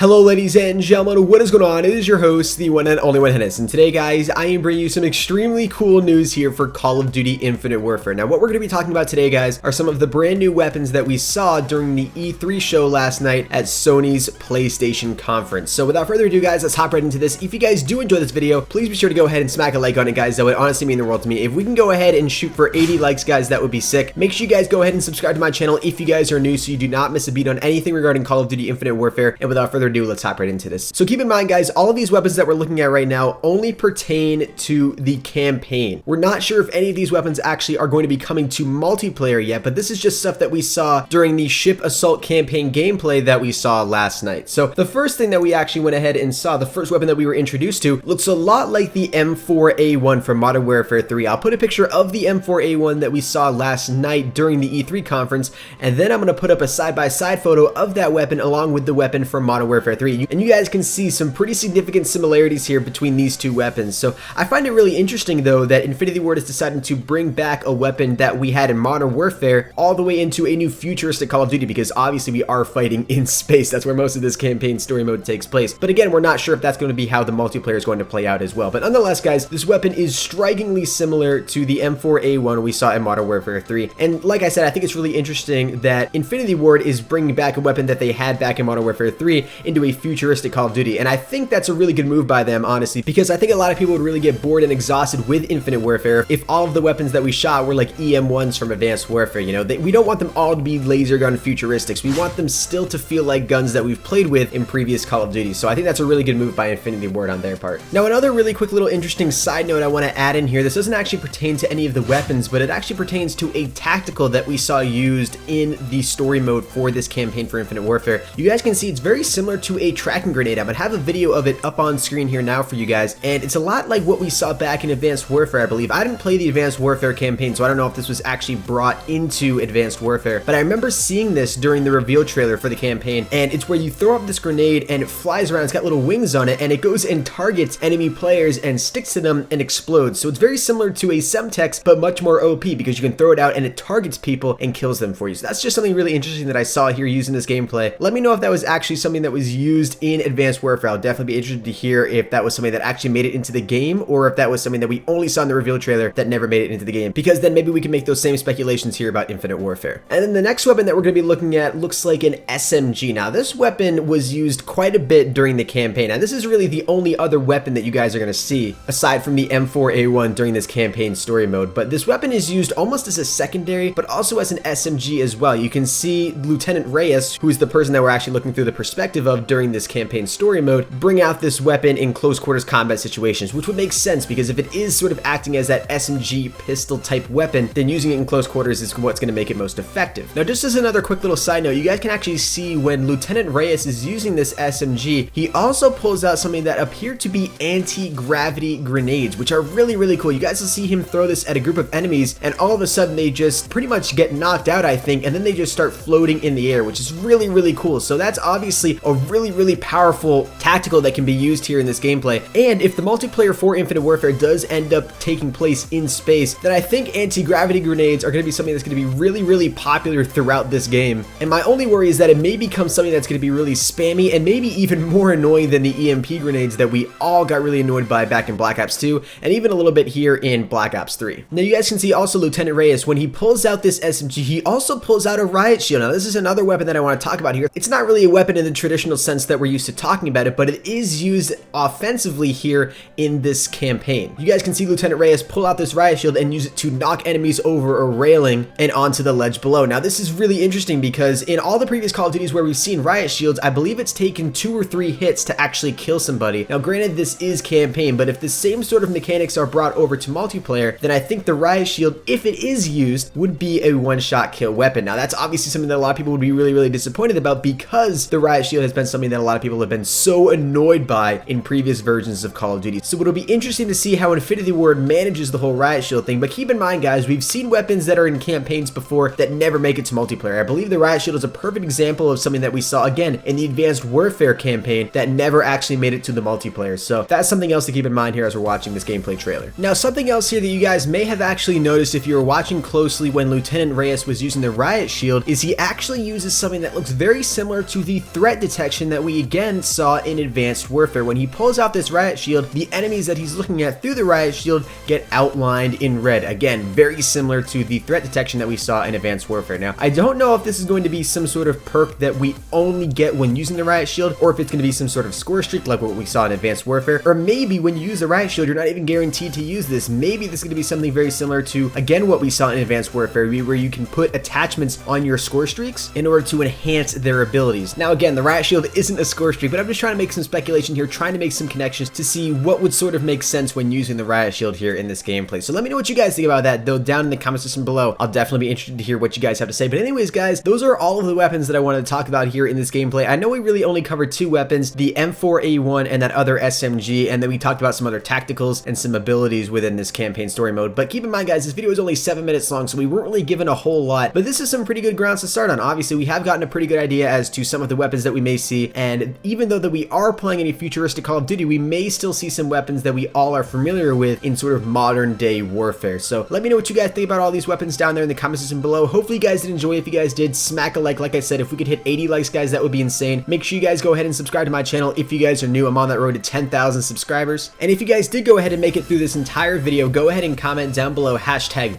Hello ladies and gentlemen, what is going on? It is your host, the one and only ProHenis, and today guys, I am bringing you some extremely cool news here for Call of Duty Infinite Warfare. Now what we're going to be talking about today guys are some of the brand new weapons that we saw during the E3 show last night at Sony's PlayStation conference. So without further ado guys, let's hop right into this. If you guys do enjoy this video, please be sure to go ahead and smack a like on it guys. That would honestly mean the world to me. If we can go ahead and shoot for 80 likes guys, that would be sick. Make sure you guys go ahead and subscribe to my channel if you guys are new so you do not miss a beat on anything regarding Call of Duty Infinite Warfare. And without further ado, let's hop right into this. So keep in mind guys, all of these weapons that we're looking at right now only pertain to the campaign. We're not sure if any of these weapons actually are going to be coming to multiplayer yet, but this is just stuff that we saw during the Ship Assault campaign gameplay that we saw last night. So the first thing that we actually went ahead and saw, the first weapon that we were introduced to, looks a lot like the M4A1 from Modern Warfare 3. I'll put a picture of the M4A1 that we saw last night during the E3 conference, and then I'm going to put up a side-by-side photo of that weapon along with the weapon from Modern Warfare 3. And you guys can see some pretty significant similarities here between these two weapons. So I find it really interesting though that Infinity Ward is deciding to bring back a weapon that we had in Modern Warfare all the way into a new futuristic Call of Duty, because obviously we are fighting in space. That's where most of this campaign story mode takes place. But again, we're not sure if that's going to be how the multiplayer is going to play out as well. But nonetheless guys, this weapon is strikingly similar to the M4A1 we saw in Modern Warfare 3. And like I said, I think it's really interesting that Infinity Ward is bringing back a weapon that they had back in Modern Warfare 3 into a futuristic Call of Duty. And I think that's a really good move by them, honestly, because I think a lot of people would really get bored and exhausted with Infinite Warfare if all of the weapons that we shot were like EM1s from Advanced Warfare. You know, we don't want them all to be laser gun futuristics. We want them still to feel like guns that we've played with in previous Call of Duty. So I think that's a really good move by Infinity Ward on their part. Now another really quick little interesting side note I want to add in here, this doesn't actually pertain to any of the weapons, but it actually pertains to a tactical that we saw used in the story mode for this campaign for Infinite Warfare. You guys can see it's very similar to a tracking grenade. I'm gonna have a video of it up on screen here now for you guys, and it's a lot like what we saw back in Advanced Warfare, I believe. I didn't play the Advanced Warfare campaign, so I don't know if this was actually brought into Advanced Warfare, but I remember seeing this during the reveal trailer for the campaign, and it's where you throw up this grenade and it flies around, it's got little wings on it, and it goes and targets enemy players and sticks to them and explodes. So it's very similar to a Semtex, but much more OP, because you can throw it out and it targets people and kills them for you. So that's just something really interesting that I saw here using this gameplay. Let me know if that was actually something that was used in Advanced Warfare. I'll definitely be interested to hear if that was something that actually made it into the game, or if that was something that we only saw in the reveal trailer that never made it into the game, because then maybe we can make those same speculations here about Infinite Warfare. And then the next weapon that we're going to be looking at looks like an SMG. Now this weapon was used quite a bit during the campaign, and this is really the only other weapon that you guys are going to see aside from the M4A1 during this campaign story mode. But this weapon is used almost as a secondary, but also as an SMG as well. You can see Lieutenant Reyes, who is the person that we're actually looking through the perspective of during this campaign story mode, bring out this weapon in close quarters combat situations, which would make sense, because if it is sort of acting as that SMG pistol type weapon, then using it in close quarters is what's going to make it most effective. Now just as another quick little side note, you guys can actually see when Lieutenant Reyes is using this SMG, he also pulls out something that appear to be anti-gravity grenades, which are really cool. You guys will see him throw this at a group of enemies, and all of a sudden they just pretty much get knocked out, I think, and then they just start floating in the air, which is really cool. So that's obviously a really powerful tactical that can be used here in this gameplay. And if the multiplayer for Infinite Warfare does end up taking place in space, then I think anti-gravity grenades are going to be something that's going to be really popular throughout this game. And my only worry is that it may become something that's going to be really spammy and maybe even more annoying than the EMP grenades that we all got really annoyed by back in Black Ops 2, and even a little bit here in Black Ops 3. Now you guys can see also Lieutenant Reyes, when he pulls out this SMG, he also pulls out a Riot Shield. Now this is another weapon that I want to talk about here. It's not really a weapon in the traditional sense that we're used to talking about it, but it is used offensively here in this campaign. You guys can see Lieutenant Reyes pull out this Riot Shield and use it to knock enemies over a railing and onto the ledge below. Now this is really interesting, because in all the previous Call of Duties where we've seen Riot Shields, I believe it's taken 2 or 3 hits to actually kill somebody. Now granted, this is campaign, but if the same sort of mechanics are brought over to multiplayer, then I think the Riot Shield, if it is used, would be a one-shot kill weapon. Now that's obviously something that a lot of people would be really disappointed about, because the Riot Shield has been something that a lot of people have been so annoyed by in previous versions of Call of Duty. So it'll be interesting to see how Infinity Ward manages the whole Riot Shield thing. But keep in mind guys, we've seen weapons that are in campaigns before that never make it to multiplayer. I believe the Riot Shield is a perfect example of something that we saw again in the Advanced Warfare campaign that never actually made it to the multiplayer. So that's something else to keep in mind here as we're watching this gameplay trailer. Now something else here that you guys may have actually noticed if you were watching closely when Lieutenant Reyes was using the Riot Shield is he actually uses something that looks very similar to the threat detection detection that we again saw in Advanced Warfare. When he pulls out this Riot Shield, the enemies that he's looking at through the Riot Shield get outlined in red. Again, very similar to the threat detection that we saw in Advanced Warfare. Now, I don't know if this is going to be some sort of perk that we only get when using the Riot Shield, or if it's going to be some sort of score streak like what we saw in Advanced Warfare, or maybe when you use the Riot Shield, you're not even guaranteed to use this. Maybe this is going to be something very similar to, again, what we saw in Advanced Warfare, where you can put attachments on your score streaks in order to enhance their abilities. Now, again, the Riot Shield isn't a score streak, but I'm just trying to make some speculation here, trying to make some connections to see what would sort of make sense when using the Riot Shield here in this gameplay. So let me know what you guys think about that, though, down in the comment section below. I'll definitely be interested to hear what you guys have to say. But anyways, guys, those are all of the weapons that I wanted to talk about here in this gameplay. I know we really only covered 2 weapons, the M4A1 and that other SMG, and then we talked about some other tacticals and some abilities within this campaign story mode. But keep in mind, guys, this video is only 7 minutes long, so we weren't really given a whole lot, but this is some pretty good grounds to start on. Obviously, we have gotten a pretty good idea as to some of the weapons that we may see, and even though that we are playing any futuristic Call of Duty, we may still see some weapons that we all are familiar with in sort of modern day warfare. So let me know what you guys think about all these weapons down there in the comment section below. Hopefully you guys did enjoy. If you guys did, smack a like I said. If we could hit 80 likes, guys, that would be insane. Make sure you guys go ahead and subscribe to my channel if you guys are new. I'm on that road to 10,000 subscribers. And if you guys did go ahead and make it through this entire video, go ahead and comment down below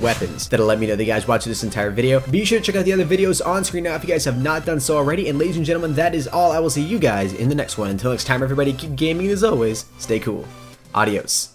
#weapons. That'll let me know that you guys watched this entire video. Be sure to check out the other videos on screen now if you guys have not done so already. And ladies and gentlemen, that is all. I will see you guys in the next one. Until next time, everybody, keep gaming, and as always, stay cool. Adios.